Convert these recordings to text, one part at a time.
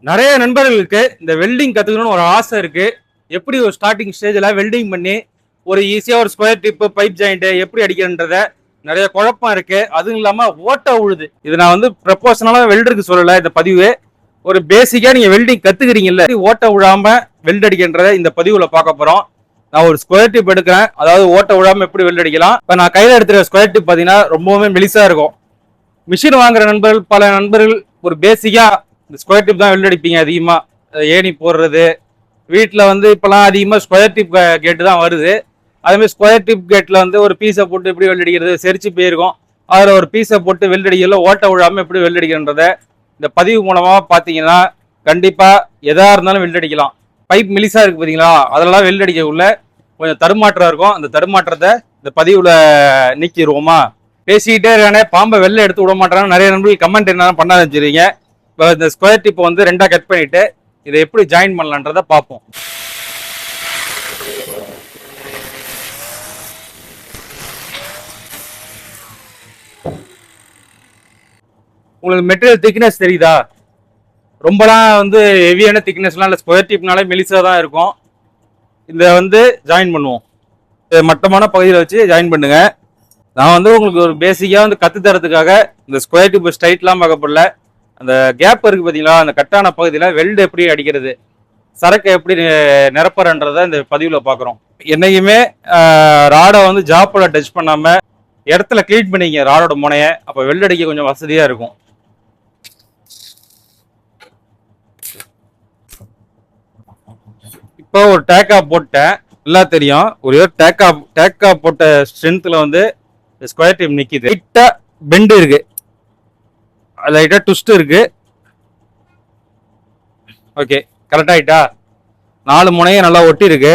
நிறைய நண்பர்களுக்கு இந்த வெல்டிங் கத்துக்கணும்னு ஒரு ஆசை இருக்கு. எப்படி ஒரு ஸ்டார்டிங் ஸ்டேஜ்ல வெல்டிங் பண்ணி ஒரு ஈஸியா ஒரு ஸ்கொயர் டிப் பைப் ஜாயிண்ட் எப்படி அடிக்கிறன்றத நிறைய குழப்பம் இருக்கு. அதுவும் இல்லாம ஓட்ட உழுது. இது நான் வந்து ப்ரொபோஷனலா வெல்டருக்கு சொல்லல. இந்த பதிவு ஒரு பேசிக்கா நீங்க வெல்டிங் கத்துக்கிறீங்கல்ல, ஓட்ட விழாம வெல்ட் அடிக்கின்றத இந்த பதிவுல பார்க்க போறோம். நான் ஒரு ஸ்கொயர் டிப் எடுக்கிறேன், அதாவது ஓட்ட விழாம எப்படி வெல்ட் அடிக்கலாம். இப்ப நான் கையில எடுத்துக்கிற ஸ்கொயர் டிப் பாத்தீங்கன்னா ரொம்பவுமே மெலிசா இருக்கும். மிஷின் வாங்குற நண்பர்கள், பல நண்பர்கள் ஒரு பேசிக்கா இந்த ஸ்கொயர் டிப் தான் வெல்ட் அடிப்பீங்க. அதிகமா ஏணி போடுறது வீட்டில் வந்து இப்போலாம் அதிகமாக ஸ்கொயர் டிப் கேட்டு தான் வருது. அதேமாதிரி ஸ்கொயர் டிப் கேட்டில் வந்து ஒரு பீஸை போட்டு எப்படி வெல்ட் அடிக்கிறது செரிச்சு போயிருக்கும். அதில் ஒரு பீஸை போட்டு வெல்ட் அடிக்கிறதுல ஓட்ட விழாமல் எப்படி வெல்ட் அடிக்கிறன்றத இந்த பதிவு மூலமாக பார்த்தீங்கன்னா கண்டிப்பாக எதாக இருந்தாலும் வெல்ட் அடிக்கலாம். பைப் மெலிசா இருக்குது பார்த்தீங்களா, அதெல்லாம் வெல்ட் அடிக்கக்குள்ள கொஞ்சம் தடுமாற்றம் இருக்கும். அந்த தடுமாற்றத்தை இந்த பதிவில் நீக்கிடுவோமா. பேசிக்கிட்டே இருக்கானே பாம்பை வெளில எடுத்து விட மாட்டான்னு நிறைய நண்பர்கள் கமெண்ட் என்ன பண்ண வச்சிருக்கீங்க. இப்போ இந்த ஸ்கொயர் டிப்பை வந்து ரெண்டாக கட் பண்ணிட்டு இதை எப்படி ஜாயின் பண்ணலான்றத பார்ப்போம். உங்களுக்கு மெட்டீரியல் திக்னஸ் தெரியுதா? ரொம்பலாம் வந்து ஹெவியான திக்னஸ்லாம் இல்லை, ஸ்கொயர் டிப்னாலே மெலிசா தான் இருக்கும். இதை வந்து ஜாயின் பண்ணுவோம். மட்டமான பகுதியில் வச்சு ஜாயின் பண்ணுங்க. நான் வந்து உங்களுக்கு ஒரு பேசிக்காக வந்து கற்று தரத்துக்காக இந்த ஸ்கொயர் டிப் ஸ்ட்ரைட்லாம் பார்க்கப்படல. அந்த கேப் இருக்குது பார்த்தீங்களா, அந்த கட்டான பகுதியில் வெல்டு எப்படி அடிக்கிறது, சரக்கை எப்படி நிரப்புறன்றதை இந்த பதிவில் பார்க்குறோம். என்னைக்குமே ராடை வந்து ஜாப்போட டச் பண்ணாமல் இடத்துல கிளீன் பண்ணிங்க ராடோட முனையை. அப்போ வெல்டு அடிக்க கொஞ்சம் வசதியாக இருக்கும். இப்போ ஒரு டேக்கா போட்டேன், நல்லா தெரியும். ஒரு டேக்கா போட்ட ஸ்ட்ரென்த்தில் வந்து ஸ்கொயர் டிப் நிற்கிது. லைட்டாக பெண்டு இருக்கு, லைட்டாக ட்விஸ்ட் இருக்கு. ஓகே, கரெக்ட் ஆகிட்டா. 4 முனையும் நல்லா ஒட்டி இருக்கு.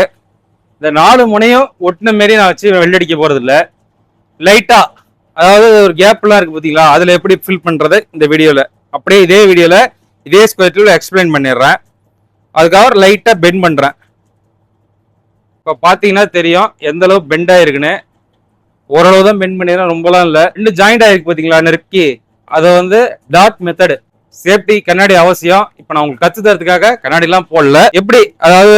இந்த 4 முனையும் ஒட்டின மாரி நான் வச்சு வெல்ட் அடிக்க போகிறது இல்லை. லைட்டாக, அதாவது ஒரு கேப்லாம் இருக்குது பார்த்தீங்களா, அதில் எப்படி ஃபில் பண்ணுறது இந்த வீடியோவில் அப்படியே இதே வீடியோவில் இதே ஸ்கொயர் டிப்பில் எக்ஸ்பிளைன் பண்ணிடுறேன். அதுக்காக லைட்டாக பெண்ட் பண்ணுறேன். இப்போ பார்த்தீங்கன்னா தெரியும் எந்த அளவு பெண்ட் ஆகிருக்குன்னு. ஓரளவு தான் பெண்ட் பண்ணிடுறேன், ரொம்பலாம் இல்லை. இன்னும் ஜாயிண்ட் ஆகிருக்கு பார்த்தீங்களா நெருக்கி. அதை வந்து டாட் மெத்தடு. சேஃப்டி கண்ணாடி அவசியம். இப்போ நான் உங்களுக்கு கற்று தரத்துக்காக கண்ணாடிலாம் போடல. எப்படி, அதாவது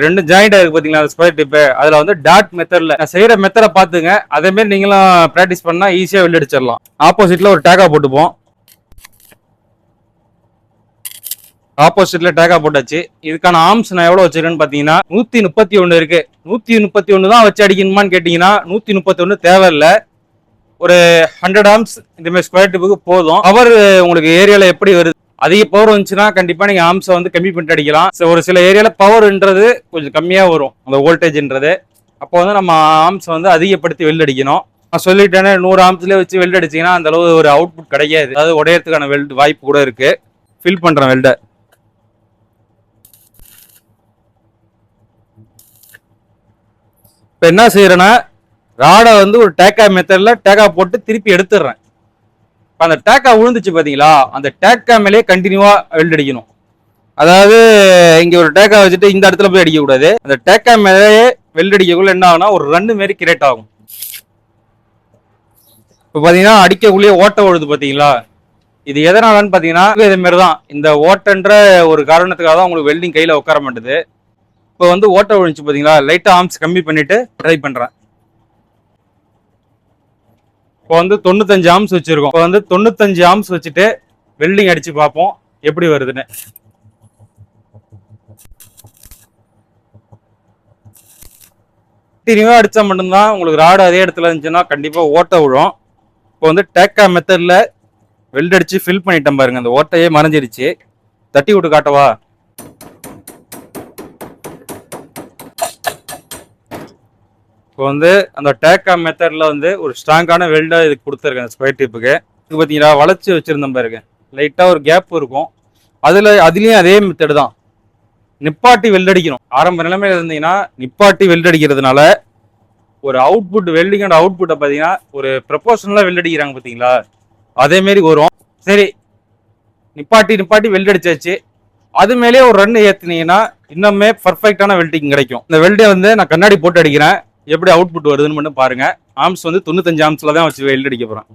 2 ஜாயிண்ட் ஆகிருக்கு பார்த்தீங்களா ஸ்கொயர் டிப்பு, அதில் வந்து டாட் மெத்தடில் நான் செய்கிற மெத்தடை பார்த்துங்க. அதேமாரி நீங்களும் ப்ராக்டிஸ் பண்ணால் ஈஸியாக வெல்ட் அடிச்சிடலாம். ஆப்போசிட்டில் ஒரு டேக்கா போட்டுப்போம். ஆப்போசிட்ல டேக்கா போட்டாச்சு. இதுக்கான ஆர்ம்ஸ் நான் எவ்வளவு வச்சிருக்கேன்னு பாத்தீங்கன்னா 131 இருக்கு. 131 தான் வச்சு அடிக்கணுமான்னு கேட்டீங்கன்னா 131 தேவையில்லை. ஒரு 100 ஆர்ம்ஸ் இந்த மாதிரி ஸ்கொயர் டிப்புக்கு போதும். பவர் உங்களுக்கு ஏரியால எப்படி வருது, அதிக பவர் வந்துச்சுன்னா கண்டிப்பா நீங்க ஆர்ம்ஸை வந்து கம்மி பண்ணிட்டு அடிக்கலாம். ஒரு சில ஏரியால பவர்ன்றது கொஞ்சம் கம்மியா வரும், அந்த வோல்டேஜ்ன்றது. அப்போ வந்து நம்ம ஆர்ம்ஸ் வந்து அதிகப்படுத்தி வெல்ட் அடிக்கணும். நான் சொல்லிட்டேன்னு 100 ஆர்ம்ஸ்லேயே வச்சு வெல்ட் அடிச்சிங்கன்னா அந்த அளவு ஒரு அவுட்புட் கிடைக்காது. அதாவது உடையறதுக்கான வெல்ட் வாய்ப்பு கூட இருக்கு. ஃபில் பண்றேன் வெல்டை. இப்போ என்ன செய்யறேன்னா, ராடை வந்து ஒரு டேக்கா மெத்தட்ல டேக்கா போட்டு திருப்பி எடுத்துடுறேன். இப்போ அந்த டேக்கா விழுந்துச்சு பார்த்தீங்களா, அந்த டேக்கா மேலேயே கண்டினியூவா வெல்ட் அடிக்கணும். அதாவது இங்க ஒரு டேக்கா வச்சுட்டு இந்த இடத்துல போய் அடிக்கக்கூடாது. அந்த டேக்கா மேலேயே வெல்ட் அடிக்கக்குள்ள என்ன ஆகுனா ஒரு ரன்னு மாரி கிரியேட் ஆகும். இப்போ பார்த்தீங்கன்னா அடிக்கக்குள்ளேயே ஓட்ட விழுது பார்த்தீங்களா. இது எதனாலன்னு பார்த்தீங்கன்னா இதே மாதிரி தான். இந்த ஓட்டன்ற ஒரு காரணத்துக்காக தான் உங்களுக்கு வெல்டிங் கையில் உட்கார மாட்டுது. இப்போ வந்து ஓட்ட விழுந்துச்சு பார்த்தீங்களா, லைட்டாக ஆர்ம்ஸ் கம்மி பண்ணிட்டு ட்ரை பண்ணுறேன். இப்போ வந்து 95 ஆர்ம்ஸ் வச்சிருக்கோம். இப்போ வந்து 95 ஆர்ம்ஸ் வச்சுட்டு வெல்டிங் அடிச்சு பார்ப்போம் எப்படி வருதுன்னு. கண்டினியூவா அடிச்சா மட்டும்தான் உங்களுக்கு ராடு அதே இடத்துல இருந்துச்சுன்னா கண்டிப்பா ஓட்ட விழும். இப்போ வந்து டேக்கா மெத்தட்ல வெல்ட் அடிச்சு ஃபில் பண்ணிட்டேன் பாருங்க. அந்த ஓட்டையே மறைஞ்சிருச்சு. தட்டி விட்டு காட்டவா? இப்போ வந்து அந்த டேக்கா மெத்தட்ல வந்து ஒரு ஸ்ட்ராங்கான வெல்டா இதுக்கு கொடுத்துருக்கேன் ஸ்கொயர் டிப்புக்கு. இது பார்த்தீங்களா வளைச்சு வச்சிருந்தேன் பாருங்க, லைட்டா ஒரு கேப் இருக்கும். அதுலயும் அதே மெத்தடு தான். நிப்பாட்டி வெல்ட் அடிக்கணும். ஆரம்ப நிலைமையில இருந்தீங்கன்னா நிப்பாட்டி வெல்ட் அடிக்கிறதுனால ஒரு அவுட்புட், வெல்டிங்கோட அவுட்புட்டை பார்த்தீங்கன்னா ஒரு ப்ரொபோஷனலா வெல்ட் அடிக்கிறாங்க பார்த்தீங்களா, அதே மாரி வரும். சரி, நிப்பாட்டி வெல்ட் அடிச்சாச்சு. அது மேலேயே ஒரு ரன் ஏற்றினீங்கன்னா இன்னுமே பர்ஃபெக்டான வெல்டிங் கிடைக்கும். இந்த வெல்டை வந்து நான் கண்ணாடி போட்டு அடிக்கிறேன், எப்படி அவுட்புட் வருதுன்னு மட்டும் பாருங்க. ஆர்ம்ஸ் வந்து 95 ஆர்ம்ஸ்ல தான் வச்சு வெல்ட் அடிக்க போறேன்.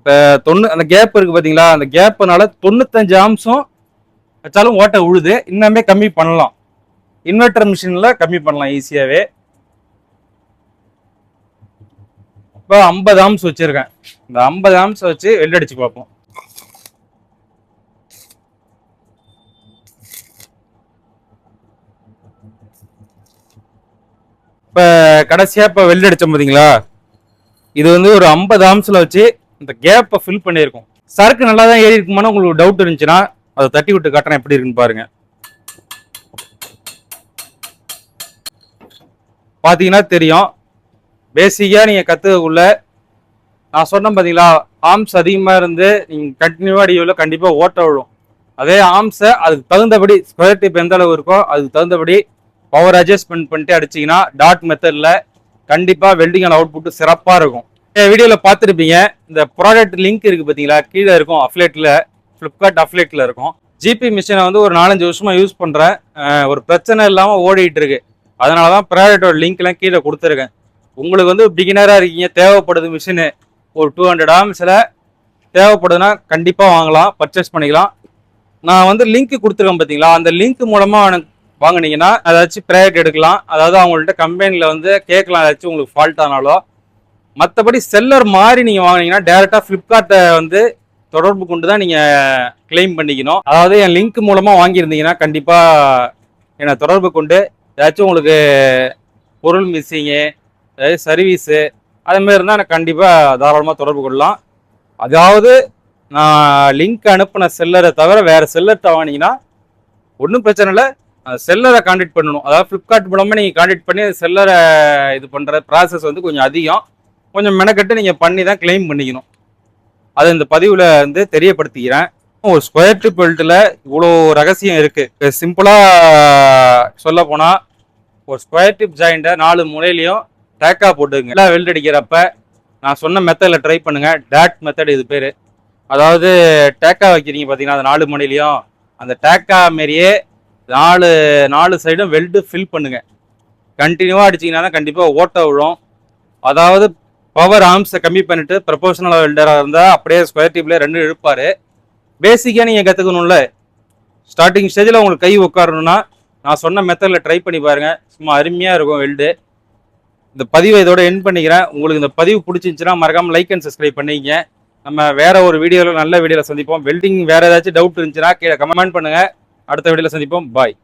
இப்போ அந்த கேப் இருக்குது பார்த்தீங்களா, அந்த கேப்புனால 95 ஆம்ஸும் வச்சாலும் ஓட்டை உழுது. இன்னமே கம்மி பண்ணலாம், இன்வெர்டர் மிஷினில் கம்மி பண்ணலாம் ஈஸியாகவே. இப்போ 50 ஆம்ஸ் வச்சுருக்கேன். இந்த 50 ஆம்ஸ் வச்சு வெல்ட் அடிச்சு பார்ப்போம். இப்போ கடைசியாக இப்போ வெல்ட் அடித்தோம் பார்த்தீங்களா, இது வந்து ஒரு 50 ஆம்ஸில் வச்சு இந்த கேப்பை ஃபில் பண்ணியிருக்கோம். சரக்கு நல்லா தான் ஏறி இருக்குமானா உங்களுக்கு டவுட் இருந்துச்சுன்னா அதை தட்டி விட்டு காட்டுறேன் எப்படி இருக்குன்னு பாருங்க. பார்த்தீங்கன்னா தெரியும். பேசிக்காக நீங்கள் கற்றுக்கக்குள்ள நான் சொன்னேன் பார்த்தீங்களா, ஆர்ம்ஸ் அதிகமாக இருந்து நீங்கள் கண்டினியூவாக அடிவில் கண்டிப்பாக ஓட்ட விழும். அதே ஆர்ம்ஸை அதுக்கு தகுந்தபடி ஸ்கொயர் டிப் எந்த அளவு இருக்கோ அதுக்கு தகுந்தபடி பவர் அட்ஜஸ்ட்மெண்ட் பண்ணிட்டு அடிச்சிங்கன்னா டாட் மெத்தடில் கண்டிப்பாக வெல்டிங்கான அவுட்புட்டு சிறப்பாக இருக்கும். வீடியோவில் பார்த்துருப்பீங்க. இந்த ப்ராடக்ட் லிங்க் இருக்குது பார்த்தீங்களா, கீழே இருக்கும். அஃப்லேட்டில், ஃப்ளிப்கார்ட் அஃப்லேட்டில் இருக்கும். ஜிபி மிஷினை வந்து ஒரு 4-5 வருஷமாக யூஸ் பண்ணுறேன். ஒரு பிரச்சனை இல்லாமல் ஓடிட்டு இருக்கு. அதனால தான் ப்ராடக்டோட லிங்க்லாம் கீழே கொடுத்துருக்கேன். உங்களுக்கு வந்து பிகினராக இருக்கீங்க, தேவைப்படுது மிஷினு, ஒரு 200 ஆம்ஸில் தேவைப்படுதுன்னா கண்டிப்பாக வாங்கலாம், பர்ச்சேஸ் பண்ணிக்கலாம். நான் வந்து லிங்க் கொடுத்துருக்கேன் பார்த்தீங்களா, அந்த லிங்க் மூலமாக வாங்கினீங்கன்னா ஏதாச்சும் ப்ராடக்ட் எடுக்கலாம். அதாவது அவங்கள்ட்ட கம்பெனியில் வந்து கேட்கலாம் ஏதாச்சும் உங்களுக்கு ஃபால்ட் ஆனாலோ. மற்றபடி செல்லர் மாதிரி நீங்கள் வாங்கினீங்கன்னா டேரெக்டாக ஃப்ளிப்கார்ட்டை வந்து தொடர்பு கொண்டு தான் நீங்கள் கிளைம் பண்ணிக்கணும். அதாவது என் லிங்க் மூலமாக வாங்கியிருந்தீங்கன்னா கண்டிப்பாக என்னை தொடர்பு கொண்டு ஏதாச்சும் உங்களுக்கு பொருள் மிஸ்ஸிங்கு, அதாவது சர்வீஸு அதுமாரி இருந்தால் எனக்கு கண்டிப்பாக தாராளமாக தொடர்பு கொள்ளலாம். அதாவது நான் லிங்க் அனுப்பின செல்லரை தவிர வேறு செல்லர்கிட்ட வாங்கினீங்கன்னா ஒன்றும் பிரச்சனை இல்லை, செல்லரை கான்டாக்ட் பண்ணணும். அதாவது ஃப்ளிப்கார்ட் மூலமாக நீங்கள் கான்டாக்ட் பண்ணி செல்லரை இது பண்ணுற ப்ராசஸ் வந்து கொஞ்சம் அதிகம், கொஞ்சம் மெனக்கட்டு நீங்கள் பண்ணி தான் கிளைம் பண்ணிக்கணும். அதை இந்த பதிவில் வந்து தெரியப்படுத்திக்கிறேன். ஒரு ஸ்கொயர் டிப் பெல்ட்டில் இவ்வளோ ரகசியம் இருக்குது. சிம்பிளாக சொல்ல போனால் ஒரு ஸ்கொயர் டிப் ஜாயிண்ட்டை 4 முனையிலையும் டேக்கா போட்டுங்க. எல்லாம் வெல்ட் அடிக்கிறப்ப நான் சொன்ன மெத்தடில் ட்ரை பண்ணுங்கள். டேட் மெத்தட் இது பேர். அதாவது டேக்கா வைக்கிறீங்க பார்த்தீங்கன்னா அது 4 முனையிலையும் அந்த டேக்கா மாரியே 4 சைடும் வெல்டு ஃபில் பண்ணுங்கள். கண்டினியூவாக அடிச்சிங்கன்னா தான் கண்டிப்பாக ஓட்ட விழும். அதாவது பவர் ஆர்ம்ஸை கம்மி பண்ணிட்டு ப்ரொபோஷனல் வெல்டராக இருந்தால் அப்படியே ஸ்கொயர் டிப்ல 2 இழுப்பார். பேசிக்காக நீங்கள் கற்றுக்கணும்ல. ஸ்டார்டிங் ஸ்டேஜில் உங்களுக்கு கை உட்காரணும்னா நான் சொன்ன மெத்தடில் ட்ரை பண்ணி பாருங்கள், சும்மா அருமையாக இருக்கும் வெல்டு. இந்த பதிவை இதோட எண்ட் பண்ணிக்கிறேன். உங்களுக்கு இந்த பதிவு பிடிச்சிருந்துச்சுன்னா மறக்காமல் லைக் அண்ட் சப்ஸ்கிரைப் பண்ணிங்க. நம்ம வேற ஒரு வீடியோவில் நல்ல வீடியோவில் சந்திப்போம். வெல்டிங் வேறு ஏதாச்சும் டவுட் இருந்துச்சுன்னா கீழே கமெண்ட் பண்ணுங்கள். அடுத்த வீடியோவில் சந்திப்போம். பாய்.